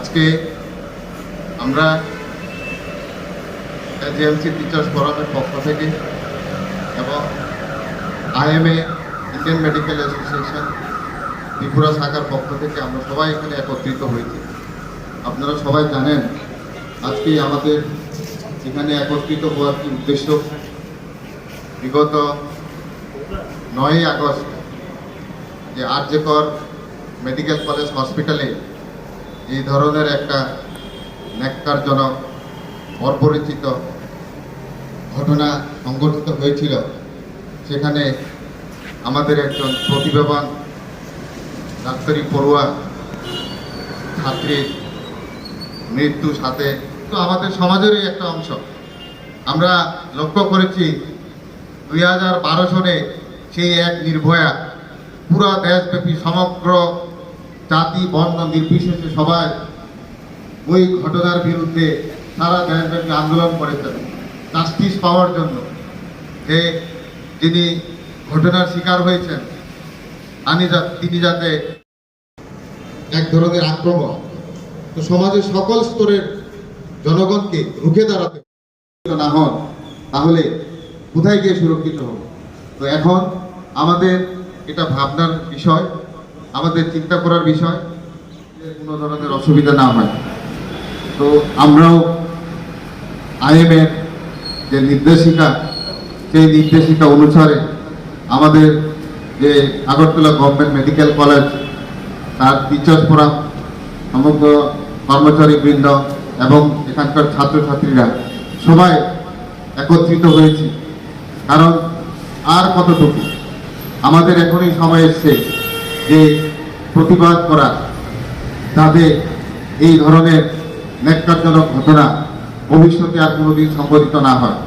আজকে আমরা JMC teachers ফোরামের পক্ষ থেকে এবং IMA Indian medical association Tripura শাখার পক্ষ থেকে আমরা সবাই এখানে একত্রিত হয়েছি। আপনারা সবাই জানেন আজকে আমাদের এখানে একত্রিত হওয়ার কি উদ্দেশ্য। বিগত 9ই আগস্ট যে আরজেকর মেডিকেল কলেজ হসপিটালে এই ধরনের একটা ন্যাক্কারজনক অপরিচিত ঘটনা সংঘটিত হয়েছিল, সেখানে আমাদের একজন প্রতিভাবান ডাক্তারি পড়ুয়া ছাত্রীর মৃত্যু সাথে তো আমাদের সমাজেরই একটা অংশ। আমরা লক্ষ্য করেছি 2012 সনে সেই এক নির্ভয়া পুরা দেশব্যাপী সমগ্র জাতি বর্ণ নির্বিশেষে সবাই ওই ঘটনার বিরুদ্ধে সারা দেশব্যাপী আন্দোলন করেছেন জাস্টিস পাওয়ার জন্য। যে যিনি ঘটনার শিকার হয়েছেন তিনি যাতে এক ধরনের আক্রমণ তো সমাজের সকল স্তরের জনগণকে রুখে দাঁড়াতে না হন, তাহলে কোথায় গিয়ে সুরক্ষিত হবে। তো এখন আমাদের এটা ভাবনার বিষয়, আমাদের চিন্তা করার বিষয়, কোনো ধরনের অসুবিধা না হয়। তো আমরাও আইএমএর যে নির্দেশিকা, সেই নির্দেশিকা অনুসারে আমাদের যে আগরতলা গভর্নমেন্ট মেডিকেল কলেজ তার টিচার্স ফোরাম, সমগ্র কর্মচারীবৃন্দ এবং এখানকার ছাত্রছাত্রীরা সবাই একত্রিত হয়েছি। কারণ আর কতটুকু আমাদের এখনই সময় এসছে যে প্রতিবাদ করা, যাতে এই ধরনের ন্যাক্কারজনক ঘটনা ভবিষ্যতে আর কোনোদিন সংঘটিত না হয়।